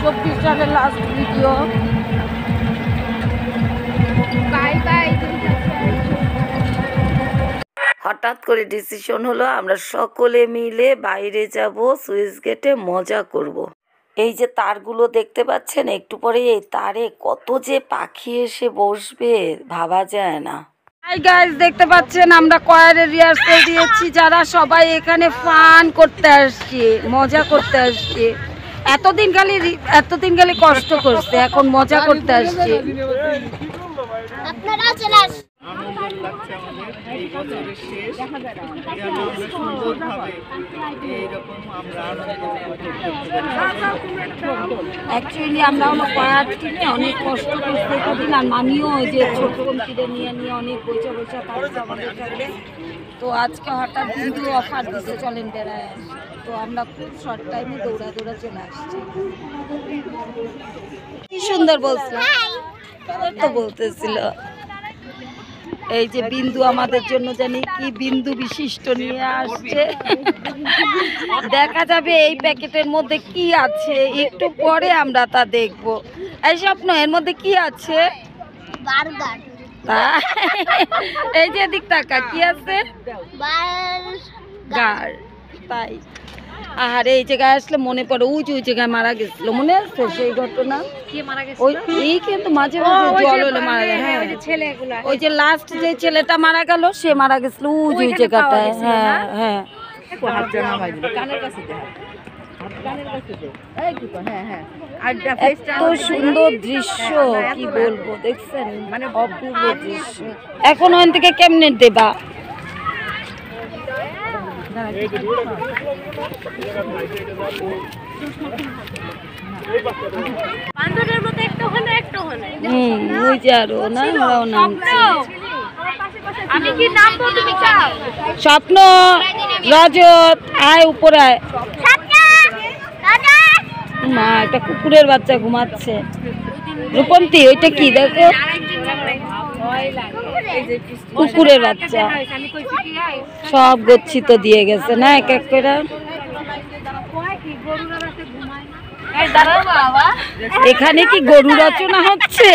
2024 সালের last video. Bye bye. হঠাৎ করে ডিসিশন হলো আমরা সকলে মিলে বাইরে যাব, সুইচ গেটে মজা করব। এই যে তারগুলো দেখতে পাচ্ছেন, একটু পরে এই তারে কত যে পাখি এসে বসবে ভাবা যায় না। হাই গাইস, দেখতে পাচ্ছেন আমরা কোয়ারের রিহার্সাল দিয়েছি, যারা সবাই এখানে ফান করতে আসছে, মজা করতে আসছে। এতদিন খালি কষ্ট করছে, এখন মজা করতে আসছে। আপনারা চলে আসুন। অ্যাকচুয়ালি আমরা হলো কোয়ার টিমে অনেক কষ্ট করতে এতদিন, আর আমিও ওই যে ছোট কমিটিতে নিয়ে অনেক বৈশা থাকছে আমাদের সাথে। তো আজকে হঠাৎ কিন্তু অফার দিচ্ছে চলেন বেড়ায়, তো আমরা খুব শর্ট টাইমে দৌড়া চলে আসছি। কি সুন্দর বলছিল তো বলতেছিল। এই যে বিন্দু আমাদের জন্য জানি কি বিন্দু বিশিষ্ট নিয়ে আসছে। দেখা যাবে এই প্যাকেটের মধ্যে কি আছে, একটু পরে আমরা তা দেখব। এই স্বপ্ন, এর মধ্যে কি আছে? বার্গার। এই যে দিক তাকা, কি আছে? বার্গার। তাই আর এই জায়গায় আসলে মনে পড়ে ওই জায়গায় মারা গেছিল, মনে আছে সেই ঘটনা? ওই কিন্তু মাঝে জল হলে মারা যায়। হ্যাঁ, ওই যে লাস্ট যে ছেলেটা মারা গেল, সে মারা গেছিল ওই জায়গাটায়। হ্যাঁ হ্যাঁ, এত সুন্দর দৃশ্য কি বলবো, দেখছেন মানে অপূর্ব দৃশ্য। এখন ওখান থেকে কেমনে দেবা? স্বপ্ন, রজত, আয় উপরে আয়। মা, একটা কুকুরের বাচ্চা ঘুমাচ্ছে। রূপন্তী, ওইটা কি দেখো? কুকুরের বাচ্চা। সব গচ্ছিত দিয়ে গেছে না এক এক করে। এখানে কি গরু রচনা হচ্ছে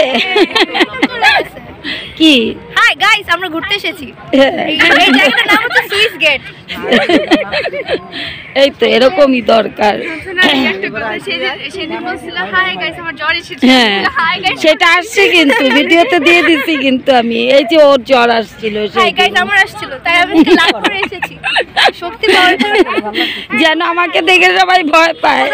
কি? হাই গাইস, আমরা ঘুরতে এসেছি। এই জায়গাটার নাম হচ্ছে সুইচ গেট। এই তো এরকমই দরকার। সেটা আসছে কিন্তু ভিডিওতে দিয়ে দিচ্ছি কিন্তু আমি। এই যে ওর জ্বর আসছিল, যেন আমাকে দেখে সবাই ভয় পায়।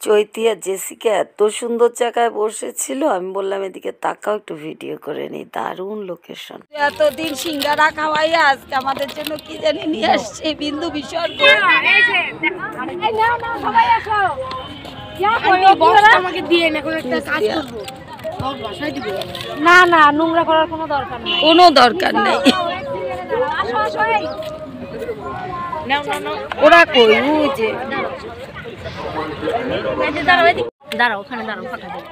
চৈতি আর জেসিকা এত সুন্দর জায়গায় বসেছিল, আমি বললাম এদিকে তাকাও, একটু ভিডিও করে নি। দারুণ লোকেশন। এতদিন সিঙ্গারা খাওয়াই আজকে আমাদের জন্য কি জানি নিয়ে আসছে বিন্দু বিসর্গ। না না, নোংরা করার কোনো দরকার নেই। ওরা কই? দাঁড়াও, ওখানে দাঁড়াও, ফাঁকা দেবে।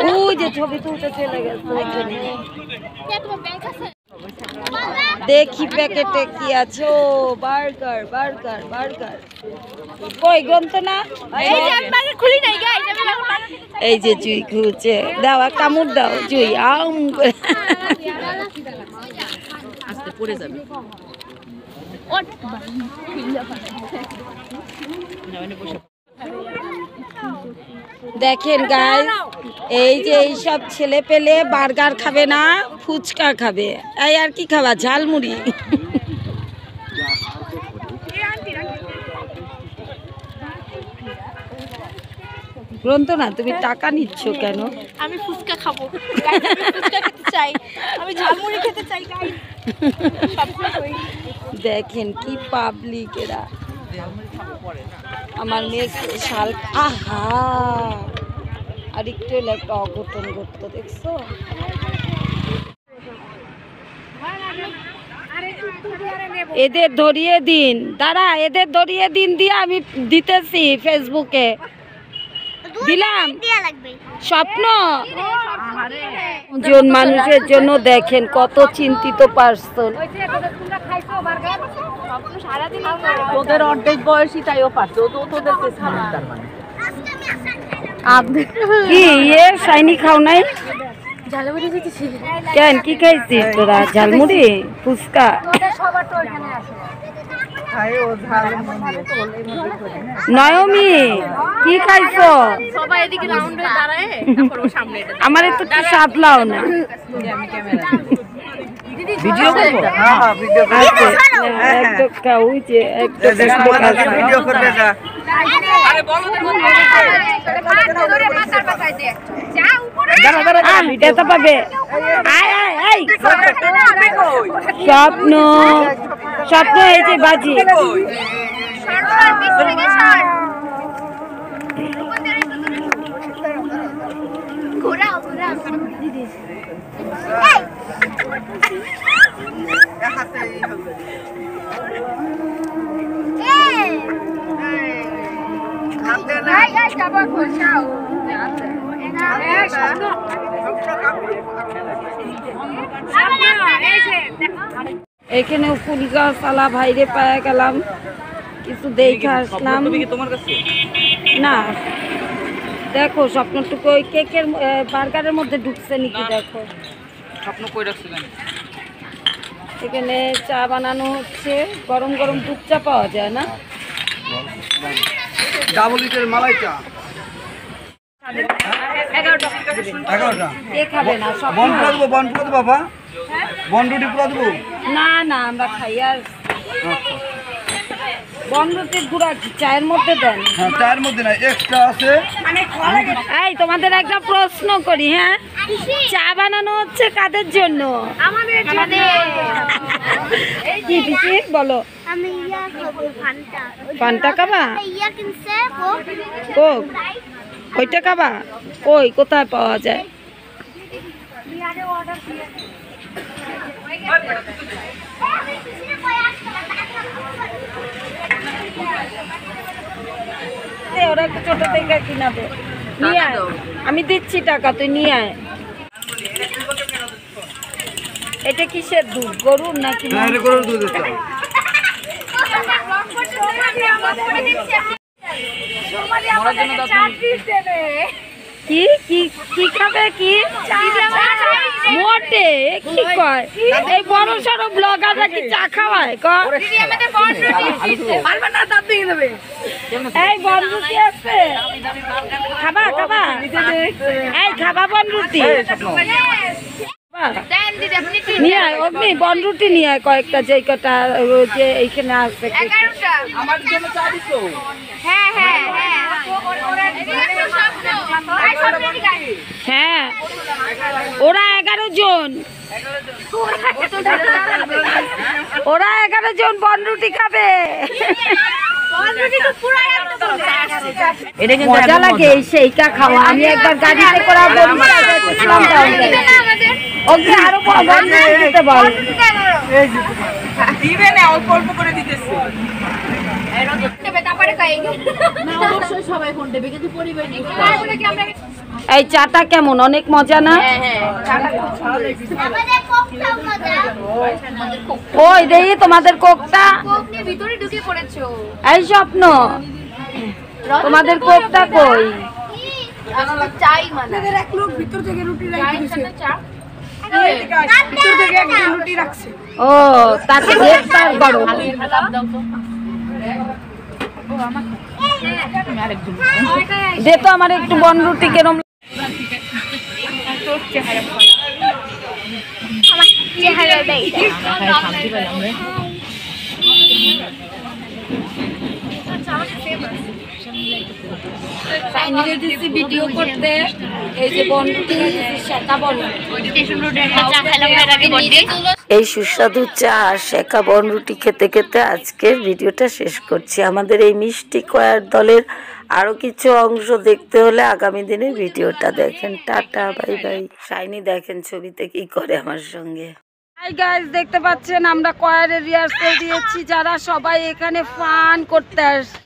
ওই যে ছবি তুলতে চলে গেছে। দেখি প্যাকেটে কি আছে। ও বার্গার বার্গার বার্গার। কই গ্রন্থ না? এই যে জুই খুঁজছে, দাও কামড় দাও জুই। আম আস্তে পড়ে যাবে। দেখেন গাইস, এই যে এইসব ছেলে পেলে বার্গার খাবে না, ফুচকা খাবে। এই আর কি খাবা? ঝালমুড়ি। গ্রন্থ না, তুমি টাকা নিচ্ছ কেন? আমি ফুচকা খাবো, ফুচকা খেতে চাই, আমি ঝালমুড়ি খেতে চাই। দেখেন কি পাবলিক এরা। আমার মেয়ে শাল, আহা আর একটু হলে একটা অঘটন ঘটতো, দেখছো? এদের ধরিয়ে দিন, দাঁড়া, এদের ধরিয়ে দিন দিয়ে আমি দিতেছি ফেসবুকে। দিলাম স্বপ্ন জন মানুষের জন্য দেখেন কত চিন্তিত পার্সন। তোদের অর্ধেক বয়সী তাই ও পারছে, ও তো তোদের কি ইয়ে শাইনি খাও নাই কেন? কি খাইছিস তোরা? ঝালমুড়ি, ফুচকা? নয়মি কি খাইছো? সবাই এদিকে রাউন্ড হয়ে দাঁড়ায়, তারপর ও সামনে আমার একটু সাদলাও না। ভিডিও করব? হ্যাঁ হ্যাঁ ভিডিও করব। একটু খাওই যে একটু ভিডিও করবে না। আরে বলো তো ধরে মাথার পাশায় দে যা উপরে এটা পাবে। আয় আয় আয় স্বপ্ন স্বপ্ন এই যে বাজি সরকার পিছ থেকে ছাড় ঘোরাও ঘোরাও দিদি এই হাতে এই হবে। এই হাতে না। এই যাবা খোঁজাও এই শোনো এখানে ফুল গাছ আলা ভাইরে পায়া গেলাম, কিছু দেখে আসলাম। তোমার কাছে না দেখো স্বপ্নটুকু ওই কেকের বার্গারের মধ্যে ঢুকছে নাকি দেখো। স্বপ্ন কই রাখছিলেন? এখানে চা বানানো হচ্ছে, গরম গরম দুধ চা পাওয়া যায় না? ডাবল লিটার মালাই চা 11টা। কে খাবে না? স্বপ্ন বন পুরা দেবো, বন পুরা দেবো বাবা, বন রুটি পুরা দেবো। না না আমরা খাই আর বনরুটির গুঁড়া কি চায়ের মধ্যে দেন? হ্যাঁ চায়ের মধ্যে না, এক্সট্রা আছে। এই তোমাদের একটা প্রশ্ন করি, হ্যাঁ চা বানানো হচ্ছে কাদের জন্য? আমাদের জন্য কি দিছি বলো? আমি ইয়া খাবো ফান্টা পান্তা খাবা? ইয়া কিনছে কোক কোক ওইটা খাবা? কই কোথায় পাওয়া যায়? বিহারে অর্ডার দিয়ে ওরা একটু ছোট থেকে কিনাবে, নিয়ে আয়। আমি দিচ্ছি টাকা, তুই নিয়ে আয়। এটা কিসের দুধ? গরুর নাকি? হ্যাঁ এটা গরুর দুধ এটা। কি কি কি খাবে? কি মোটে কি কয়? এই বড় সড়ো ব্লগাররা কি চা খাওয়ায়? এই বনরুটি আছে, খাবা খাবা? এই খাবা বনরুটি? নিয়ে আয় অগ্নি, বনরুটি নিয়ে আয় কয়েকটা, যে কটা যে এইখানে আছে। আমার জন্য চা দিছো? হ্যাঁ হ্যাঁ হ্যাঁ হ্যাঁ ওরা 11 জন, ওরা 11 জন বনরুটি খাবে। মজা লাগে এই সেইটা খাওয়া। আমি একবার গাড়িতে করে বলছিলাম ওকে আরো দিতে বল। দিবে না, অল্প অল্প করে দিতেছি। এই চাটা কেমন? অনেক মজা না? ওই দেখি তোমাদের কোকটা। ভিতরে ঢুকে পড়েছো। এই স্বপ্ন তোমাদের কোকটা কই? চাই মানে এক লোক ভিতর থেকে রুটি চা ভিতর থেকে একজন রুটি রাখছে। ও তাকে গ্রেফতার করো। দে তো আমার একটু বনরুটি কেরম। চেহারা দেই ভিডিও করতে এই যে বনরুটি শেখা এই সুস্বাদু চা আর শেখা বনরুটি খেতে খেতে আজকের ভিডিওটা শেষ করছি। আমাদের এই মিষ্টি কয়ার দলের আরো কিছু অংশ দেখতে হলে আগামী দিনের ভিডিওটা দেখেন। Tata bye bye. শাইনি দেখেন ছবিতে কি করে আমার সঙ্গে। হাই গাইস, দেখতে পাচ্ছেন আমরা কয়ারের রিহার্সাল দিয়েছি, যারা সবাই এখানে ফান করতে আসছে।